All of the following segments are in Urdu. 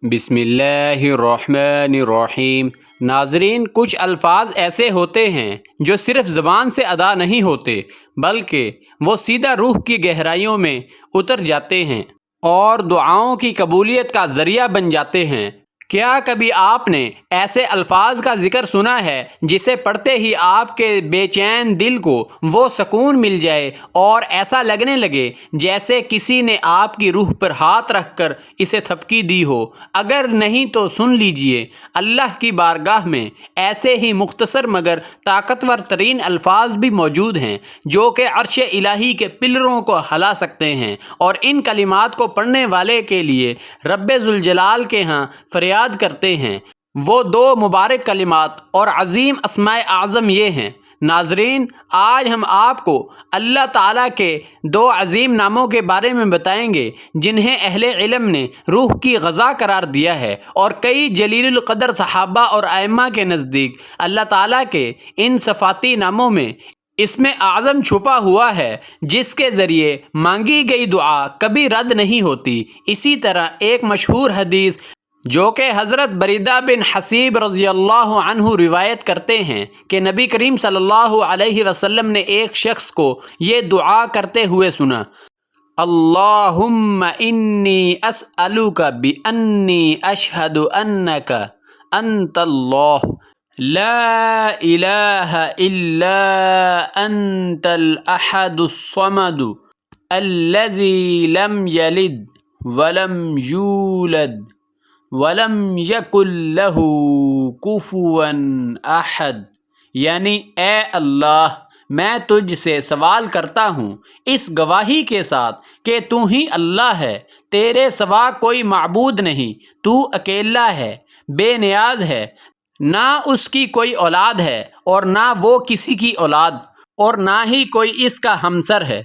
بسم اللہ الرحمن الرحیم۔ ناظرین، کچھ الفاظ ایسے ہوتے ہیں جو صرف زبان سے ادا نہیں ہوتے بلکہ وہ سیدھا روح کی گہرائیوں میں اتر جاتے ہیں اور دعاؤں کی قبولیت کا ذریعہ بن جاتے ہیں۔ کیا کبھی آپ نے ایسے الفاظ کا ذکر سنا ہے جسے پڑھتے ہی آپ کے بے چین دل کو وہ سکون مل جائے اور ایسا لگنے لگے جیسے کسی نے آپ کی روح پر ہاتھ رکھ کر اسے تھپکی دی ہو؟ اگر نہیں تو سن لیجئے، اللہ کی بارگاہ میں ایسے ہی مختصر مگر طاقتور ترین الفاظ بھی موجود ہیں جو کہ عرش الہی کے پلروں کو ہلا سکتے ہیں، اور ان کلمات کو پڑھنے والے کے لیے رب ذوالجلال کے ہاں فریاد کرتے ہیں۔ وہ دو مبارک کلمات اور عظیم اسماء اعظم یہ ہیں۔ ناظرین، آج ہم آپ کو اللہ تعالیٰ کے دو عظیم ناموں کے بارے میں بتائیں گے جنہیں اہل علم نے روح کی غذا قرار دیا ہے، اور کئی جلیل القدر صحابہ اور ائمہ کے نزدیک اللہ تعالیٰ کے ان صفاتی ناموں میں اسم اعظم چھپا ہوا ہے جس کے ذریعے مانگی گئی دعا کبھی رد نہیں ہوتی۔ اسی طرح ایک مشہور حدیث جو کہ حضرت بریدہ بن حصیب رضی اللہ عنہ روایت کرتے ہیں کہ نبی کریم صلی اللہ علیہ وسلم نے ایک شخص کو یہ دعا کرتے ہوئے سنا: اللہم انی اسألک بانی اشہد انک انت اللہ لا الہ الا انت الاحد الصمد الذی لم یلد ولم یولد وَلَمْ يَكُنْ لَهُ كُفُوًا أَحَدٌ، یعنی اے اللہ، میں تجھ سے سوال کرتا ہوں اس گواہی کے ساتھ کہ تو ہی اللہ ہے، تیرے سوا کوئی معبود نہیں، تو اکیلا ہے، بے نیاز ہے، نہ اس کی کوئی اولاد ہے اور نہ وہ کسی کی اولاد، اور نہ ہی کوئی اس کا ہمسر ہے۔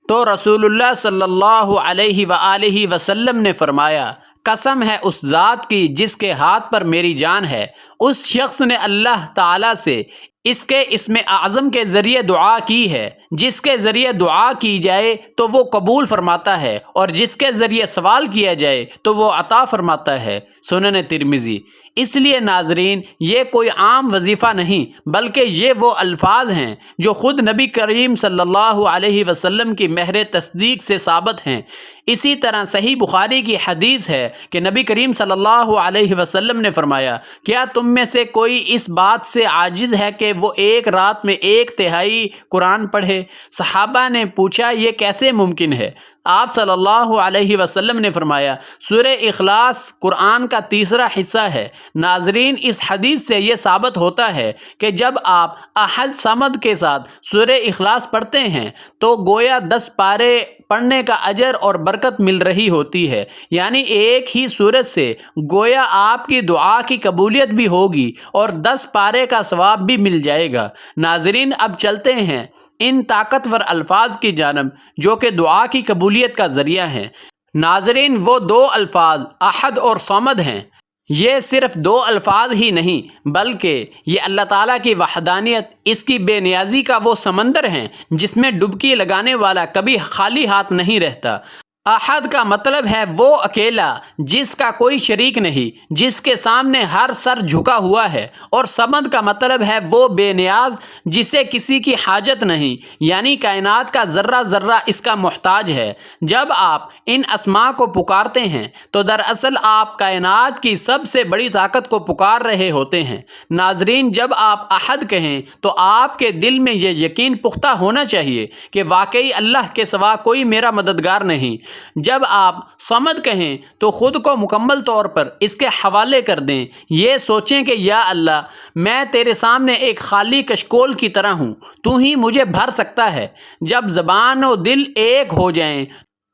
تو رسول اللہ صلی اللہ علیہ وآلہ وسلم نے فرمایا: قسم ہے اس ذات کی جس کے ہاتھ پر میری جان ہے، اس شخص نے اللہ تعالیٰ سے اس کے اسم اعظم کے ذریعے دعا کی ہے، جس کے ذریعے دعا کی جائے تو وہ قبول فرماتا ہے، اور جس کے ذریعے سوال کیا جائے تو وہ عطا فرماتا ہے۔ سنن ترمذی۔ اس لیے ناظرین، یہ کوئی عام وظیفہ نہیں بلکہ یہ وہ الفاظ ہیں جو خود نبی کریم صلی اللہ علیہ وسلم کی مہر تصدیق سے ثابت ہیں۔ اسی طرح صحیح بخاری کی حدیث ہے کہ نبی کریم صلی اللہ علیہ وسلم نے فرمایا: کیا تم میں سے کوئی اس بات سے عاجز ہے کہ وہ ایک رات میں 1/3 قرآن پڑھے؟ صحابہ نے پوچھا: یہ کیسے ممکن ہے؟ آپ صلی اللہ علیہ وسلم نے فرمایا: سورہ اخلاص قرآن کا تیسرا حصہ ہے۔ ناظرین، اس حدیث سے یہ ثابت ہوتا ہے کہ جب آپ احد صمد کے ساتھ سورہ اخلاص پڑھتے ہیں تو گویا 10 پارے پڑھنے کا اجر اور برکت مل رہی ہوتی ہے، یعنی ایک ہی سورت سے گویا آپ کی دعا کی قبولیت بھی ہوگی اور 10 پارے کا ثواب بھی مل جائے گا۔ ناظرین، اب چلتے ہیں ان طاقتور الفاظ کی جانب جو کہ دعا کی قبولیت کا ذریعہ ہیں۔ ناظرین، وہ دو الفاظ احد اور صمد ہیں۔ یہ صرف 2 الفاظ ہی نہیں بلکہ یہ اللہ تعالیٰ کی وحدانیت، اس کی بے نیازی کا وہ سمندر ہیں جس میں ڈبکی لگانے والا کبھی خالی ہاتھ نہیں رہتا۔ احد کا مطلب ہے وہ اکیلا جس کا کوئی شریک نہیں، جس کے سامنے ہر سر جھکا ہوا ہے، اور صمد کا مطلب ہے وہ بے نیاز جسے کسی کی حاجت نہیں، یعنی کائنات کا ذرہ ذرہ اس کا محتاج ہے۔ جب آپ ان اسماء کو پکارتے ہیں تو دراصل آپ کائنات کی سب سے بڑی طاقت کو پکار رہے ہوتے ہیں۔ ناظرین، جب آپ احد کہیں تو آپ کے دل میں یہ یقین پختہ ہونا چاہیے کہ واقعی اللہ کے سوا کوئی میرا مددگار نہیں۔ جب آپ صمد کہیں تو خود کو مکمل طور پر اس کے حوالے کر دیں، یہ سوچیں کہ یا اللہ، میں تیرے سامنے ایک خالی کشکول کی طرح ہوں، تو ہی مجھے بھر سکتا ہے۔ جب زبان و دل ایک ہو جائیں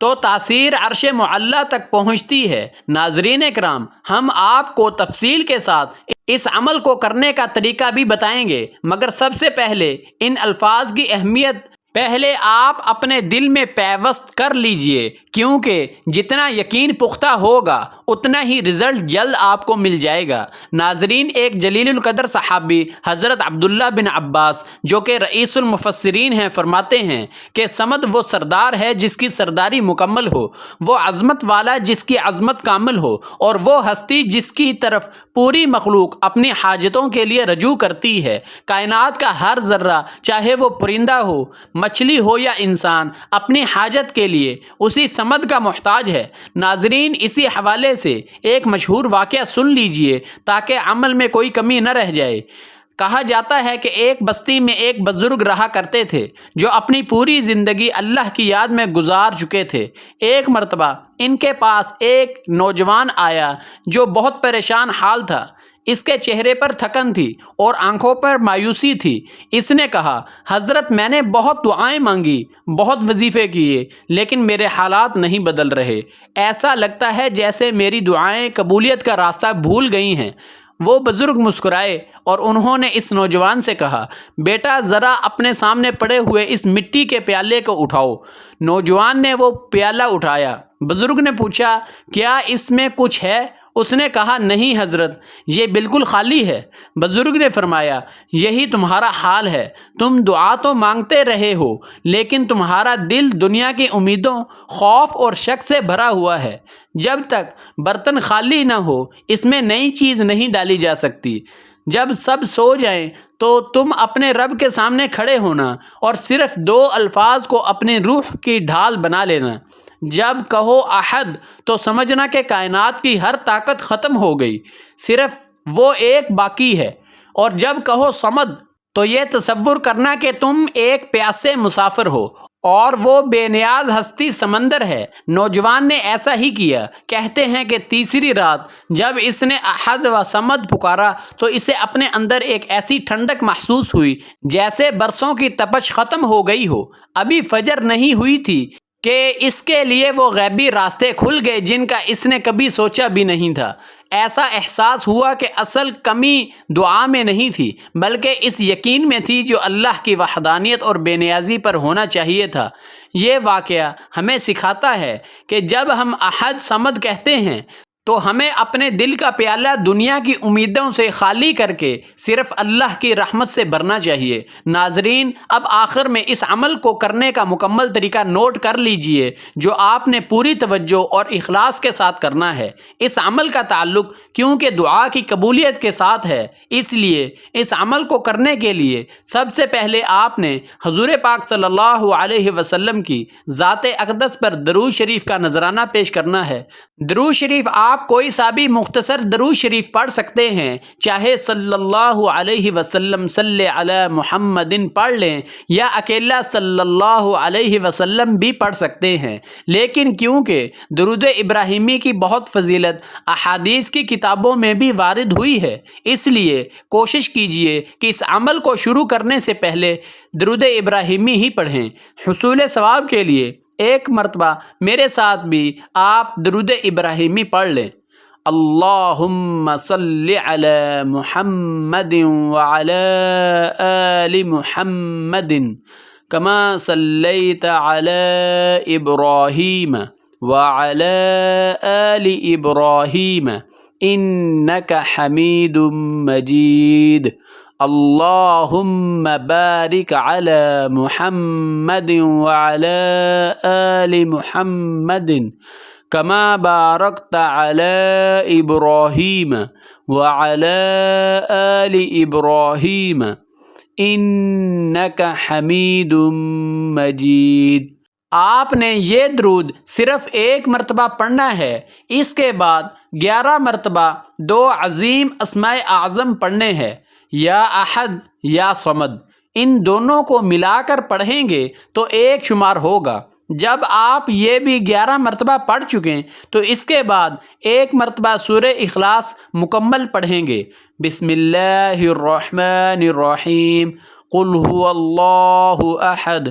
تو تاثیر عرش معلیٰ تک پہنچتی ہے۔ ناظرین کرام، ہم آپ کو تفصیل کے ساتھ اس عمل کو کرنے کا طریقہ بھی بتائیں گے، مگر سب سے پہلے ان الفاظ کی اہمیت پہلے آپ اپنے دل میں پیوست کر لیجئے، کیونکہ جتنا یقین پختہ ہوگا اتنا ہی رزلٹ جلد آپ کو مل جائے گا۔ ناظرین، ایک جلیل القدر صحابی حضرت عبداللہ بن عباس جو کہ رئیس المفسرین ہیں فرماتے ہیں کہ سمد وہ سردار ہے جس کی سرداری مکمل ہو، وہ عظمت والا جس کی عظمت کامل ہو، اور وہ ہستی جس کی طرف پوری مخلوق اپنی حاجتوں کے لیے رجوع کرتی ہے۔ کائنات کا ہر ذرہ، چاہے وہ پرندہ ہو، مچھلی ہو یا انسان، اپنی حاجت کے لیے اسی سمد کا محتاج ہے۔ ناظرین، اسی حوالے سے ایک مشہور واقعہ سن لیجئے تاکہ عمل میں کوئی کمی نہ رہ جائے۔ کہا جاتا ہے کہ ایک بستی میں ایک بزرگ رہا کرتے تھے جو اپنی پوری زندگی اللہ کی یاد میں گزار چکے تھے۔ ایک مرتبہ ان کے پاس ایک نوجوان آیا جو بہت پریشان حال تھا۔ اس کے چہرے پر تھکن تھی اور آنکھوں پر مایوسی تھی۔ اس نے کہا، حضرت، میں نے بہت دعائیں مانگی، بہت وظیفے کیے، لیکن میرے حالات نہیں بدل رہے۔ ایسا لگتا ہے جیسے میری دعائیں قبولیت کا راستہ بھول گئی ہیں۔ وہ بزرگ مسکرائے اور انہوں نے اس نوجوان سے کہا، بیٹا، ذرا اپنے سامنے پڑے ہوئے اس مٹی کے پیالے کو اٹھاؤ۔ نوجوان نے وہ پیالہ اٹھایا۔ بزرگ نے پوچھا، کیا اس میں کچھ ہے؟ اس نے کہا، نہیں حضرت، یہ بالکل خالی ہے۔ بزرگ نے فرمایا، یہی تمہارا حال ہے، تم دعا تو مانگتے رہے ہو لیکن تمہارا دل دنیا کی امیدوں، خوف اور شک سے بھرا ہوا ہے۔ جب تک برتن خالی نہ ہو اس میں نئی چیز نہیں ڈالی جا سکتی۔ جب سب سو جائیں تو تم اپنے رب کے سامنے کھڑے ہونا اور صرف 2 الفاظ کو اپنے روح کی ڈھال بنا لینا۔ جب کہو احد تو سمجھنا کہ کائنات کی ہر طاقت ختم ہو گئی، صرف وہ ایک باقی ہے، اور جب کہو صمد تو یہ تصور کرنا کہ تم ایک پیاسے مسافر ہو اور وہ بے نیاز ہستی سمندر ہے۔ نوجوان نے ایسا ہی کیا۔ کہتے ہیں کہ تیسری رات جب اس نے احد و صمد پکارا تو اسے اپنے اندر ایک ایسی ٹھنڈک محسوس ہوئی جیسے برسوں کی تپش ختم ہو گئی ہو۔ ابھی فجر نہیں ہوئی تھی کہ اس کے لیے وہ غیبی راستے کھل گئے جن کا اس نے کبھی سوچا بھی نہیں تھا۔ ایسا احساس ہوا کہ اصل کمی دعا میں نہیں تھی بلکہ اس یقین میں تھی جو اللہ کی وحدانیت اور بے نیازی پر ہونا چاہیے تھا۔ یہ واقعہ ہمیں سکھاتا ہے کہ جب ہم احد صمد کہتے ہیں تو ہمیں اپنے دل کا پیالہ دنیا کی امیدوں سے خالی کر کے صرف اللہ کی رحمت سے بھرنا چاہیے۔ ناظرین، اب آخر میں اس عمل کو کرنے کا مکمل طریقہ نوٹ کر لیجئے جو آپ نے پوری توجہ اور اخلاص کے ساتھ کرنا ہے۔ اس عمل کا تعلق کیونکہ دعا کی قبولیت کے ساتھ ہے، اس لیے اس عمل کو کرنے کے لیے سب سے پہلے آپ نے حضور پاک صلی اللہ علیہ وسلم کی ذات اقدس پر درود شریف کا نذرانہ پیش کرنا ہے۔ درود شریف آپ کوئی سا بھی مختصر درود شریف پڑھ سکتے ہیں، چاہے صلی اللہ علیہ وسلم صلی علی محمد پڑھ لیں یا اکیلا صلی اللہ علیہ وسلم بھی پڑھ سکتے ہیں، لیکن کیونکہ درود ابراہیمی کی بہت فضیلت احادیث کی کتابوں میں بھی وارد ہوئی ہے، اس لیے کوشش کیجئے کہ اس عمل کو شروع کرنے سے پہلے درود ابراہیمی ہی پڑھیں۔ حصول ثواب کے لیے ایک مرتبہ میرے ساتھ بھی آپ درود ابراہیمی پڑھ لیں۔ اللہم صلی علی محمد وعلی آل محمد کما صلیت علی ابراہیم وعلی آل ابراہیم انک حمید مجید۔ اللہم بارک علی محمد وعلی آل محمد کما بارکت علی ابراہیم وعلی آل ابراہیم انک حمید مجید۔ آپ نے یہ درود صرف ایک مرتبہ پڑھنا ہے، اس کے بعد 11 مرتبہ 2 عظیم اسماء اعظم پڑھنے ہیں، یا احد یا صمد۔ ان دونوں کو ملا کر پڑھیں گے تو ایک شمار ہوگا۔ جب آپ یہ بھی 11 مرتبہ پڑھ چکیں تو اس کے بعد ایک مرتبہ سورہ اخلاص مکمل پڑھیں گے۔ بسم اللہ الرحمن الرحیم، قل هو اللہ احد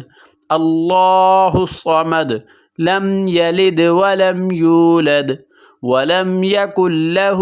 اللہ الصمد لم یلد ولم یولد ولم یکن لہ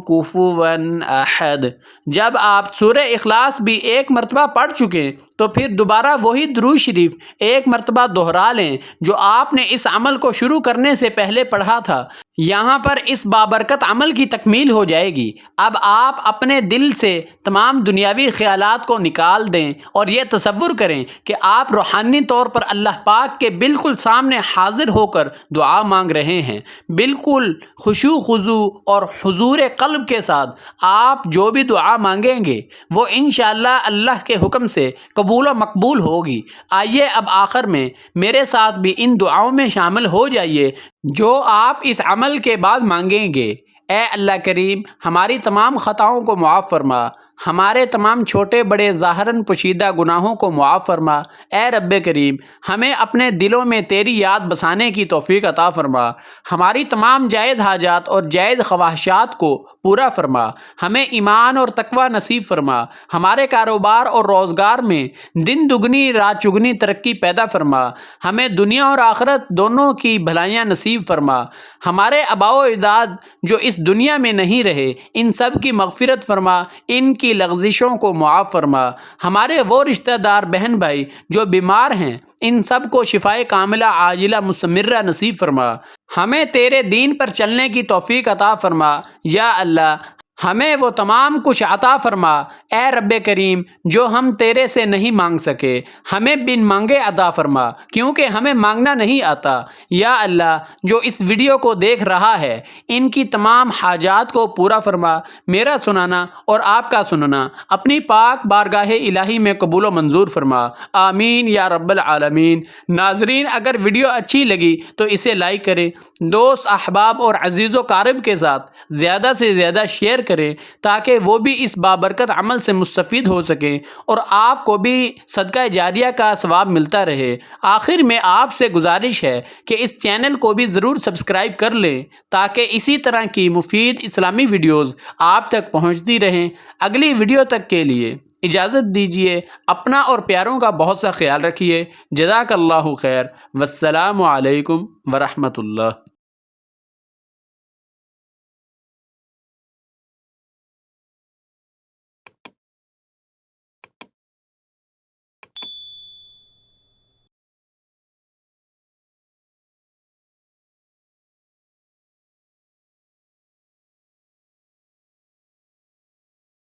کفوا احد۔ جب آپ سورہ اخلاص بھی ایک مرتبہ پڑھ چکیں تو پھر دوبارہ وہی درود شریف ایک مرتبہ دہرا لیں جو آپ نے اس عمل کو شروع کرنے سے پہلے پڑھا تھا۔ یہاں پر اس بابرکت عمل کی تکمیل ہو جائے گی۔ اب آپ اپنے دل سے تمام دنیاوی خیالات کو نکال دیں اور یہ تصور کریں کہ آپ روحانی طور پر اللہ پاک کے بالکل سامنے حاضر ہو کر دعا مانگ رہے ہیں۔ بالکل خشوع خضوع اور حضور قلب کے ساتھ آپ جو بھی دعا مانگیں گے وہ انشاءاللہ اللہ کے حکم سے قبول و مقبول ہوگی۔ آئیے اب آخر میں میرے ساتھ بھی ان دعاؤں میں شامل ہو جائیے جو آپ اس عمل کے بعد مانگیں گے۔ اے اللہ کریم، ہماری تمام خطاؤں کو معاف فرما، ہمارے تمام چھوٹے بڑے ظاہراً پوشیدہ گناہوں کو معاف فرما۔ اے رب کریم، ہمیں اپنے دلوں میں تیری یاد بسانے کی توفیق عطا فرما، ہماری تمام جائز حاجات اور جائز خواہشات کو پورا فرما، ہمیں ایمان اور تقوی نصیب فرما، ہمارے کاروبار اور روزگار میں دن دگنی رات چگنی ترقی پیدا فرما، ہمیں دنیا اور آخرت دونوں کی بھلائیاں نصیب فرما، ہمارے آباء و اجداد جو اس دنیا میں نہیں رہے ان سب کی مغفرت فرما، ان کی لغزشوں کو معاف فرما، ہمارے وہ رشتہ دار بہن بھائی جو بیمار ہیں ان سب کو شفائے کاملہ عاجلہ مستمرہ نصیب فرما، ہمیں تیرے دین پر چلنے کی توفیق عطا فرما۔ یا اللہ، ہمیں وہ تمام کچھ عطا فرما اے رب کریم جو ہم تیرے سے نہیں مانگ سکے، ہمیں بن مانگے عطا فرما کیونکہ ہمیں مانگنا نہیں آتا۔ یا اللہ، جو اس ویڈیو کو دیکھ رہا ہے ان کی تمام حاجات کو پورا فرما، میرا سنانا اور آپ کا سننا اپنی پاک بارگاہ الہی میں قبول و منظور فرما، آمین یا رب العالمین۔ ناظرین، اگر ویڈیو اچھی لگی تو اسے لائک کریں، دوست احباب اور عزیز و قارب کے ساتھ زیادہ سے زیادہ شیئر کریں تاکہ وہ بھی اس بابرکت عمل سے مستفید ہو سکیں اور آپ کو بھی صدقہ جاریہ کا ثواب ملتا رہے۔ آخر میں آپ سے گزارش ہے کہ اس چینل کو بھی ضرور سبسکرائب کر لیں تاکہ اسی طرح کی مفید اسلامی ویڈیوز آپ تک پہنچتی رہیں۔ اگلی ویڈیو تک کے لیے اجازت دیجیے، اپنا اور پیاروں کا بہت سا خیال رکھیے۔ جزاک اللہ خیر، والسلام علیکم ورحمۃ اللہ۔